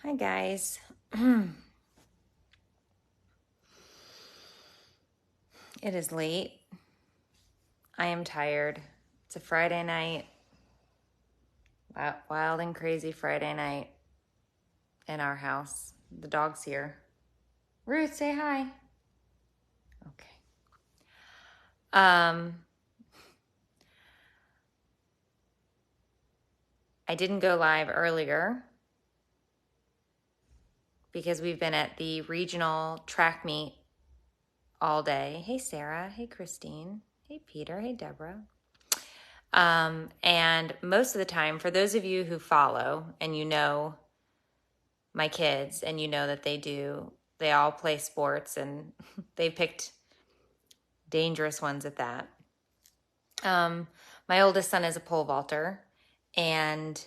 Hi, guys. It is late. I am tired. It's a Friday night. Wild and crazy Friday night in our house. The dog's here. Ruth, say hi. Okay. I didn't go live earlier because we've been at the regional track meet all day. Hey, Sarah. Hey, Christine. Hey, Peter. Hey, Deborah. And most of the time, for those of you who follow and you know my kids and you know that they all play sports and they picked dangerous ones at that. My oldest son is a pole vaulter, and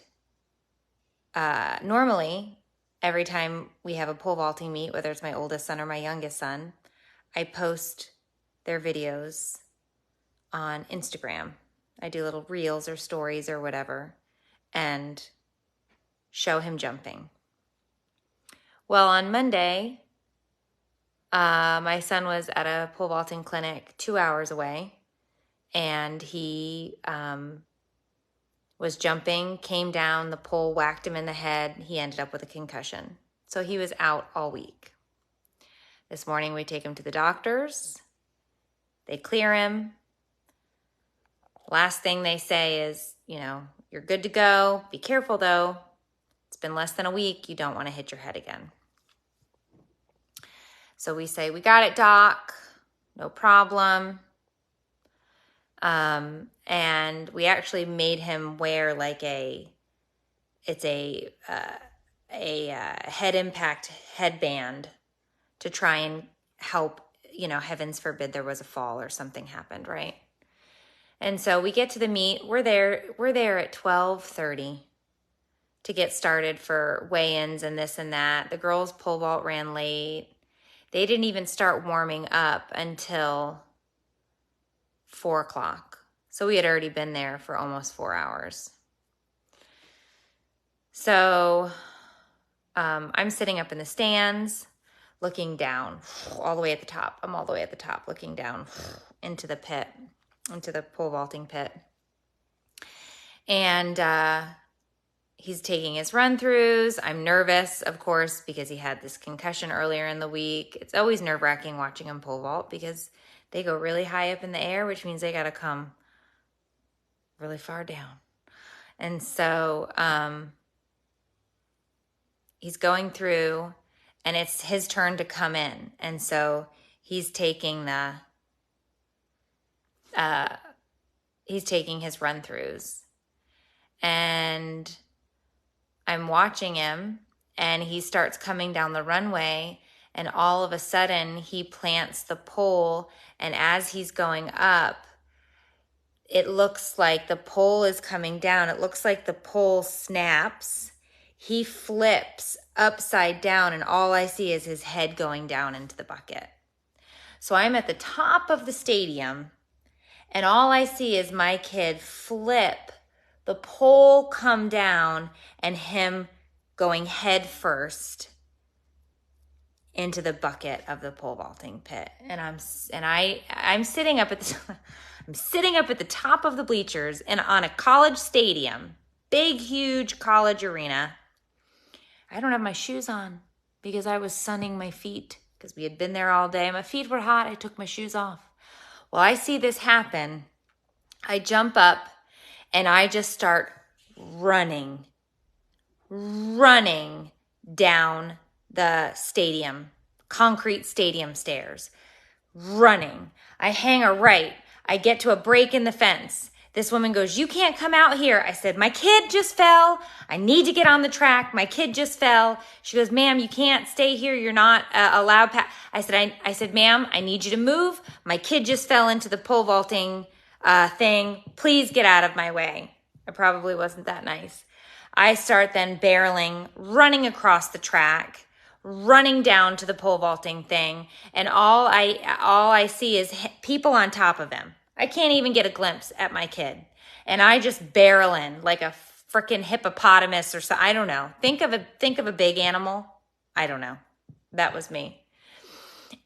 normally every time we have a pole vaulting meet, whether it's my oldest son or my youngest son, I post their videos on Instagram. I do little reels or stories or whatever and show him jumping. Well, on Monday, my son was at a pole vaulting clinic 2 hours away, and he was jumping, came down, the pole whacked him in the head. He ended up with a concussion. So he was out all week. This morning we take him to the doctors. They clear him. Last thing they say is, you're good to go. Be careful though. It's been less than a week. You don't want to hit your head again. So we say, we got it, doc. No problem. And we actually made him wear like a head impact headband to try and help, heavens forbid there was a fall or something happened, right? And so we get to the meet. We're there at 12:30 to get started for weigh-ins and this and that. The girls' pole vault ran late. They didn't even start warming up until 4 o'clock. So we had already been there for almost 4 hours. So I'm sitting up in the stands, looking down all the way at the top. I'm all the way at the top, looking down into the pit, into the pole vaulting pit. And he's taking his run-throughs. I'm nervous, of course, because he had this concussion earlier in the week. It's always nerve-wracking watching him pole vault because they go really high up in the air, which means they got to come really far down. And so he's going through, and it's his turn to come in. And so he's taking his run-throughs. And I'm watching him, and he starts coming down the runway, and all of a sudden he plants the pole, and as he's going up, it looks like the pole is coming down. It looks like the pole snaps. He flips upside down, and all I see is his head going down into the bucket. So I'm at the top of the stadium, and all I see is my kid flip, the pole come down, and him going head first into the bucket of the pole vaulting pit. And I'm sitting up at the top of the bleachers and on a college stadium, big, huge college arena. I don't have my shoes on because I was sunning my feet because we had been there all day. My feet were hot. I took my shoes off. Well, I see this happen. I jump up and I just start running down the stadium, concrete stadium stairs, running. I hang a right. I get to a break in the fence. This woman goes, "You can't come out here." I said, "My kid just fell. I need to get on the track. My kid just fell." She goes, "Ma'am, you can't stay here. You're not allowed." I said, "Ma'am, I need you to move. My kid just fell into the pole vaulting thing. Please get out of my way." I probably wasn't that nice. I start then barreling, running across the track, running down to the pole vaulting thing, and all I see is people on top of him. I can't even get a glimpse at my kid. And I just barrel in like a freaking hippopotamus or so. I don't know. Think of a big animal. I don't know. That was me.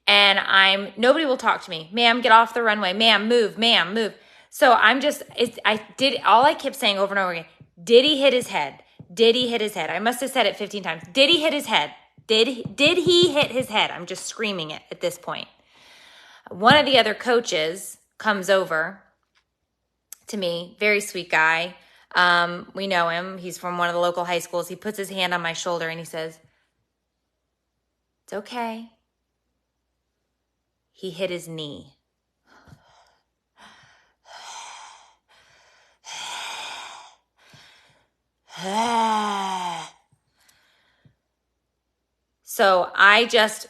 And nobody will talk to me. Ma'am, get off the runway. Ma'am, move. Ma'am, move. So all I kept saying over and over again, did he hit his head? Did he hit his head? I must have said it 15 times. Did he hit his head? Did he hit his head? I'm just screaming it at this point. One of the other coaches comes over to me, very sweet guy. We know him. He's from one of the local high schools. He puts his hand on my shoulder and he says, it's okay. He hit his knee. So I just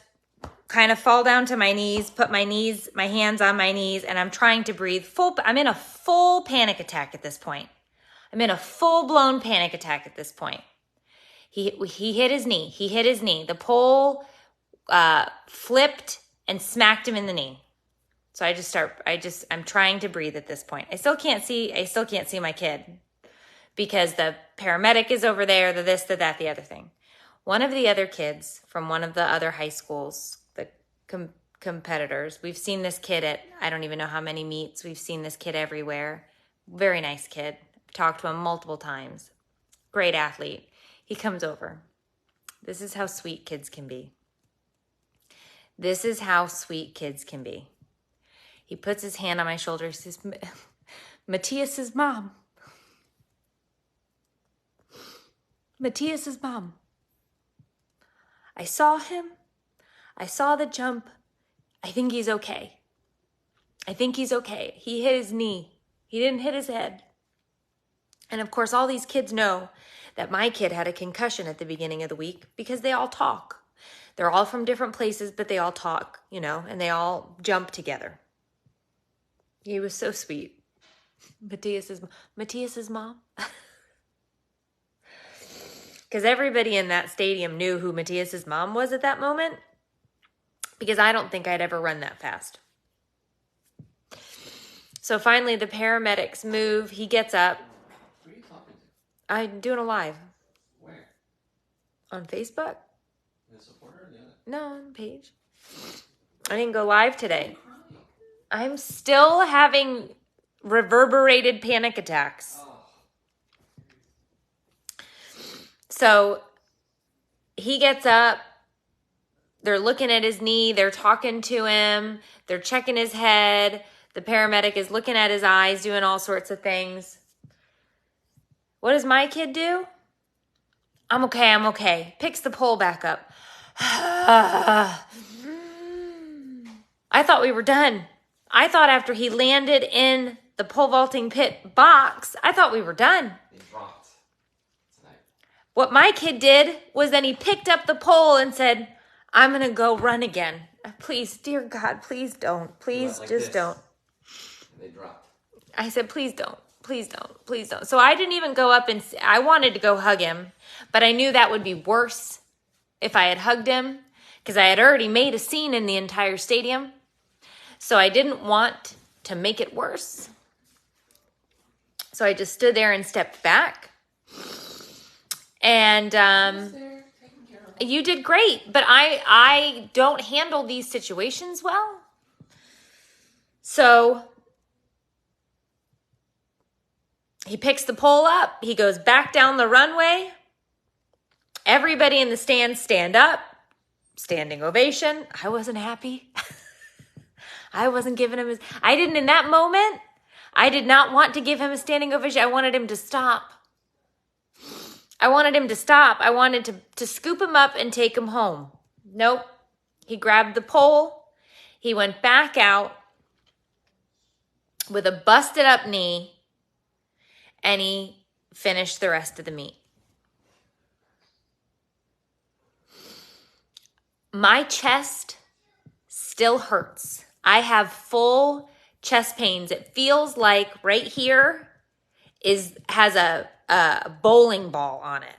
kind of fall down to my knees, put my hands on my knees, and I'm trying to breathe. I'm in a full panic attack at this point. I'm in a full-blown panic attack at this point. He hit his knee. He hit his knee. The pole flipped and smacked him in the knee. So I'm trying to breathe at this point. I still can't see my kid because the paramedic is over there, the this, the that, the other thing. One of the other kids from one of the other high schools, the competitors, we've seen this kid at, I don't even know how many meets. We've seen this kid everywhere. Very nice kid. Talked to him multiple times. Great athlete. He comes over. This is how sweet kids can be. This is how sweet kids can be. He puts his hand on my shoulder. He says, Matthias's mom. Matthias's mom. I saw him. I saw the jump. I think he's okay. I think he's okay. He hit his knee. He didn't hit his head. And of course, all these kids know that my kid had a concussion at the beginning of the week because they all talk. They're all from different places, but they all talk, and they all jump together. He was so sweet. Matthias's mom. Because everybody in that stadium knew who Matthias's mom was at that moment, because I don't think I'd ever run that fast. So finally the paramedics move. He gets up. Who are you talking to? I'm doing a live. Where? On Facebook? The supporter or the other? No, on the page. I didn't go live today. I'm still having reverberated panic attacks. Oh. So he gets up. They're looking at his knee. They're talking to him. They're checking his head. The paramedic is looking at his eyes, doing all sorts of things. What does my kid do? I'm okay. Picks the pole back up. I thought we were done. I thought after he landed in the pole vaulting pit box, I thought we were done. They dropped tonight. What my kid did was then he picked up the pole and said, I'm going to go run again. Please, dear God, please don't. Please just don't. And they dropped. I said, please don't. Please don't. Please don't. So I didn't even go up and I wanted to go hug him, but I knew that would be worse if I had hugged him because I had already made a scene in the entire stadium. So I didn't want to make it worse. So I just stood there and stepped back. And you did great, but I don't handle these situations well. So he picks the pole up. He goes back down the runway. Everybody in the stands stand up. Standing ovation. I wasn't happy. I wasn't giving him I didn't in that moment. I did not want to give him a standing ovation. I wanted him to stop. I wanted to scoop him up and take him home. Nope. He grabbed the pole. He went back out with a busted up knee. And he finished the rest of the meet. My chest still hurts. I have full chest pains. It feels like right here has a bowling ball on it.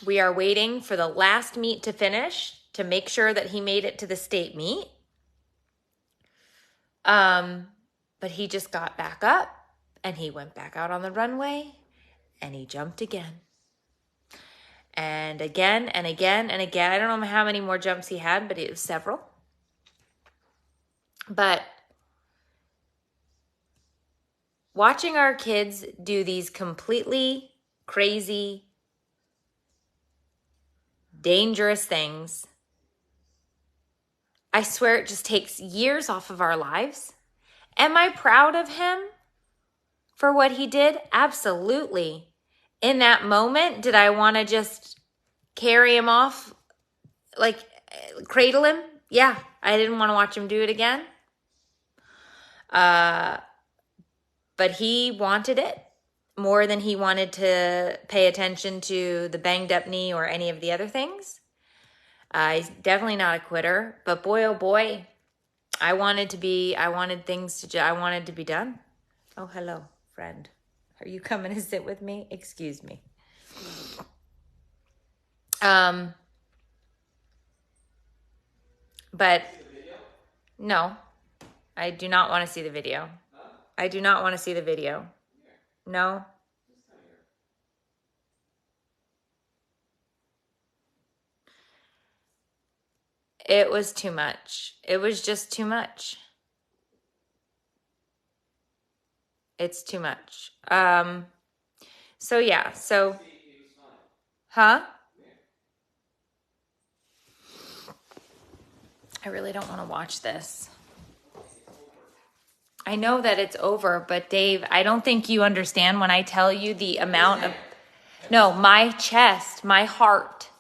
We are waiting for the last meet to finish to make sure that he made it to the state meet. But But he just got back up and he went back out on the runway and he jumped again. And again and again and again. I don't know how many more jumps he had, but it was several. But watching our kids do these completely crazy, dangerous things, I swear it just takes years off of our lives. Am I proud of him for what he did? Absolutely. In that moment, did I want to just carry him off, like cradle him? Yeah, I didn't want to watch him do it again. But he wanted it more than he wanted to pay attention to the banged up knee or any of the other things. He's definitely not a quitter, but boy, oh boy, I wanted to be done. Oh, hello, friend. Are you coming to sit with me? Excuse me. But no, I do not want to see the video. I do not want to see the video. No. It was too much. It was just too much. It's too much. So yeah, so, huh? I really don't want to watch this. I know that it's over, but Dave, I don't think you understand when I tell you the amount of, no, my chest, my heart.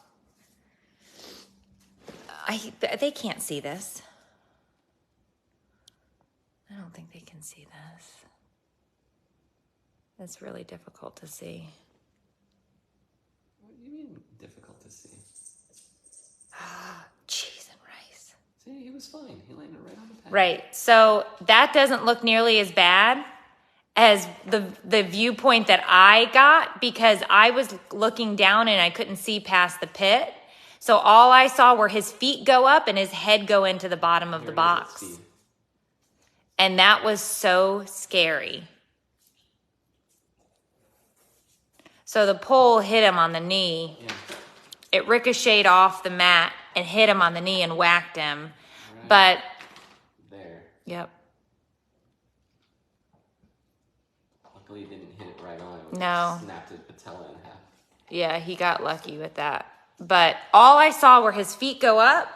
They can't see this. I don't think they can see this. It's really difficult to see. What do you mean difficult to see? Cheese and rice. See, he was fine. He landed right on the pad. Right. So that doesn't look nearly as bad as the viewpoint that I got, because I was looking down and I couldn't see past the pit. So all I saw were his feet go up and his head go into the bottom of the box. And that was so scary. So the pole hit him on the knee. Yeah. It ricocheted off the mat and hit him on the knee and whacked him. Right. But there. Yep. Luckily, he didn't hit it right on. It No. Snapped his patella in half. Yeah, he got lucky with that. But all I saw were his feet go up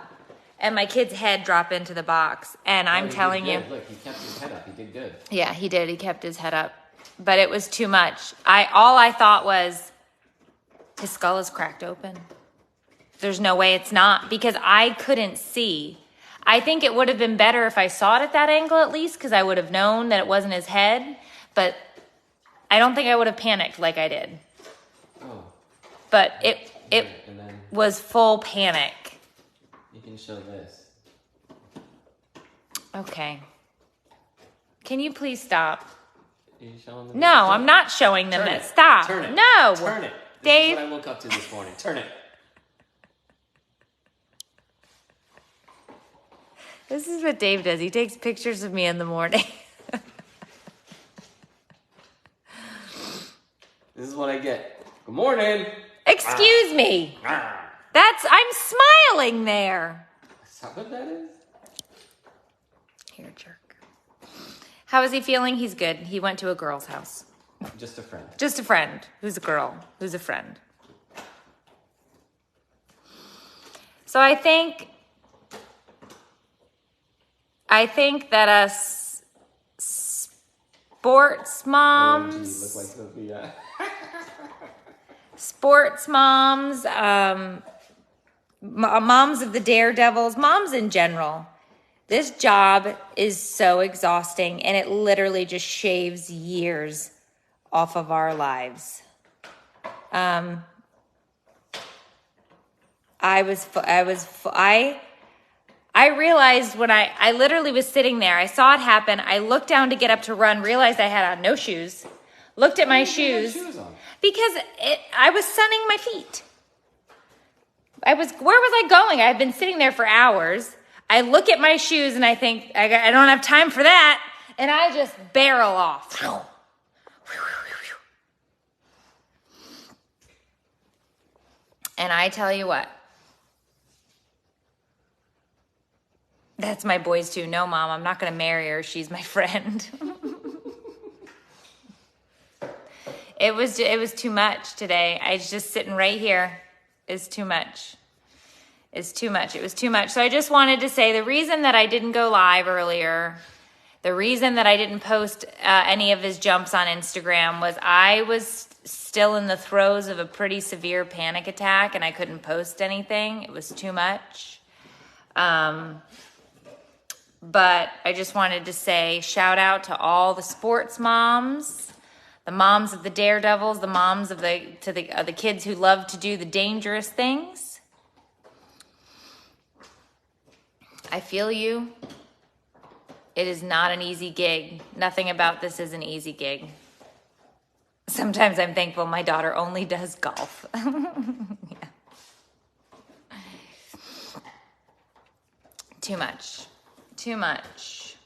and my kid's head drop into the box. And I'm telling you. Look, he kept his head up. He did good. Yeah, he did. He kept his head up. But it was too much. All I thought was, his skull is cracked open. There's no way it's not, because I couldn't see. I think it would have been better if I saw it at that angle at least, because I would have known that it wasn't his head. But I don't think I would have panicked like I did. Oh. But it And then was full panic. you can show this. Okay. Can you please stop? Are you showing them? No, I'm not showing them Turn it. it. Stop. Turn it. No. Turn it. Dave. This is what I woke up to this morning. Turn it. This is what Dave does. He takes pictures of me in the morning. This is what I get. Good morning. Excuse me. I'm smiling there. Is that what that is? Here, jerk. How is he feeling? He's good. He went to a girl's house. Just a friend. Just a friend who's a girl, who's a friend. So I think that us sports moms, OMG, look like Sophia. sports moms, moms of the daredevils, moms in general, this job is so exhausting, and it literally just shaves years off of our lives. I realized when I literally was sitting there, I saw it happen. I looked down to get up to run, realized I had on no shoes, looked at my shoes because I was sunning my feet. Where was I going? I've been sitting there for hours. I look at my shoes and I think, I don't have time for that. And I just barrel off. And I tell you what, that's my boys too. No, Mom, I'm not going to marry her. She's my friend. It was too much today. I was just sitting right here. It's too much. It's too much. It was too much. So I just wanted to say the reason that I didn't go live earlier, the reason that I didn't post any of his jumps on Instagram was I was still in the throes of a pretty severe panic attack and I couldn't post anything. It was too much. But I just wanted to say shout out to all the sports moms, the moms of the daredevils, the moms of the kids who love to do the dangerous things. I feel you. It is not an easy gig. Nothing about this is an easy gig. Sometimes I'm thankful my daughter only does golf. Yeah. Too much. Too much.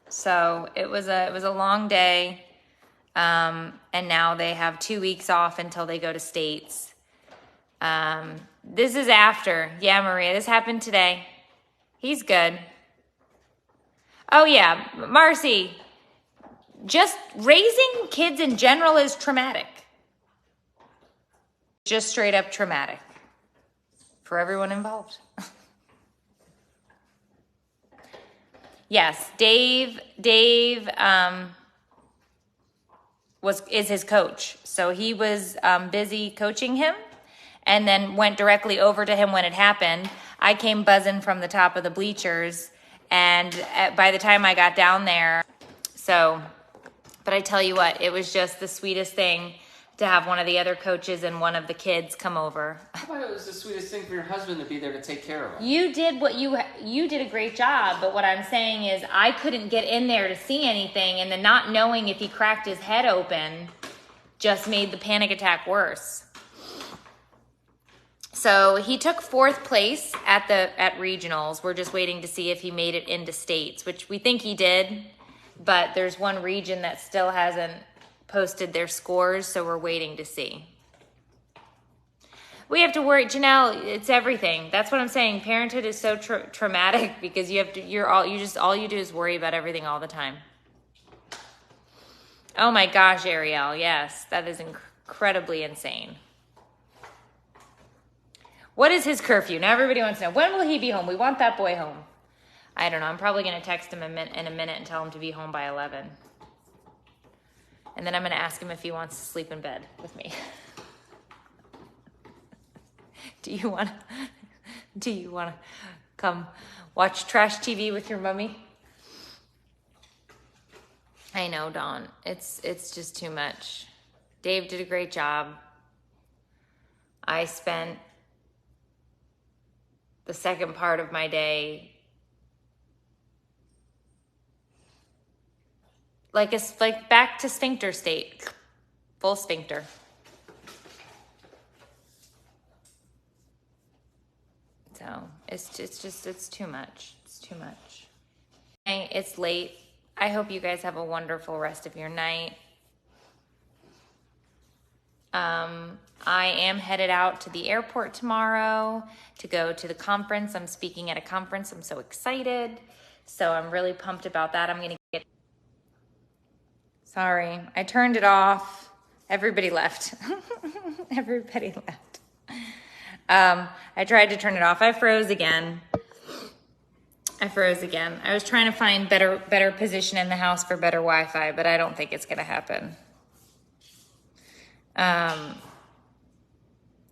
So it was a long day. And now they have 2 weeks off until they go to States. This is after. Yeah, Maria, this happened today. He's good. Oh yeah, Marcy, just raising kids in general is traumatic. Just straight up traumatic for everyone involved. Yes, Dave is his coach. So he was busy coaching him and then went directly over to him when it happened. I came buzzing from the top of the bleachers, and by the time I got down there, but I tell you what, it was just the sweetest thing to have one of the other coaches and one of the kids come over. I thought it was the sweetest thing for your husband to be there to take care of him. You did you did a great job, but what I'm saying is I couldn't get in there to see anything, and the not knowing if he cracked his head open just made the panic attack worse. So he took 4th place at regionals. We're just waiting to see if he made it into states, which we think he did, but there's one region that still hasn't posted their scores, so we're waiting to see. We have to worry, Janelle, it's everything. That's what I'm saying. Parenthood is so traumatic because all you do is worry about everything all the time. Oh my gosh, Ariel, yes, that is incredibly insane. What is his curfew? Now everybody wants to know, when will he be home? We want that boy home. I don't know. I'm probably going to text him in a minute and tell him to be home by 11. And then I'm going to ask him if he wants to sleep in bed with me. Do you want to come watch trash TV with your mommy? I know, Dawn. It's just too much. Dave did a great job. I spent the second part of my day like back to sphincter state, full sphincter. So it's too much. It's too much. It's late. I hope you guys have a wonderful rest of your night. I am headed out to the airport tomorrow to go to the conference. I'm speaking at a conference. I'm so excited. So I'm really pumped about that. I'm going to get... Sorry, I turned it off. Everybody left. Everybody left. I tried to turn it off. I froze again. I was trying to find better position in the house for better Wi-Fi, but I don't think it's going to happen.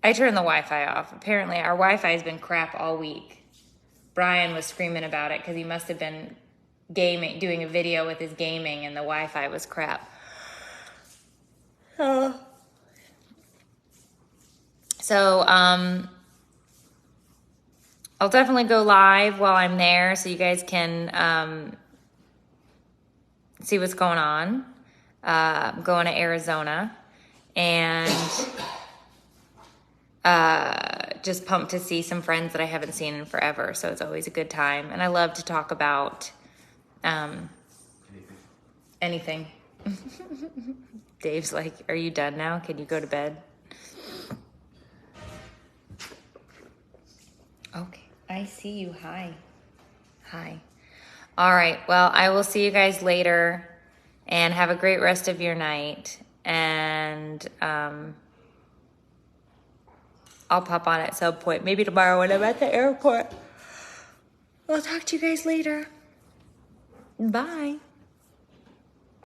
I turned the Wi-Fi off. Apparently, our Wi-Fi has been crap all week. Brian was screaming about it because he must have been doing a video with his gaming, and the Wi-Fi was crap. So, I'll definitely go live while I'm there so you guys can see what's going on. I'm going to Arizona, and just pumped to see some friends that I haven't seen in forever. So it's always a good time. And I love to talk about Anything. Dave's like, are you done now? Can you go to bed? Okay, I see you. Hi. Hi. All right, well, I will see you guys later, and have a great rest of your night. And I'll pop on at some point, maybe tomorrow when I'm at the airport. I'll talk to you guys later. Bye.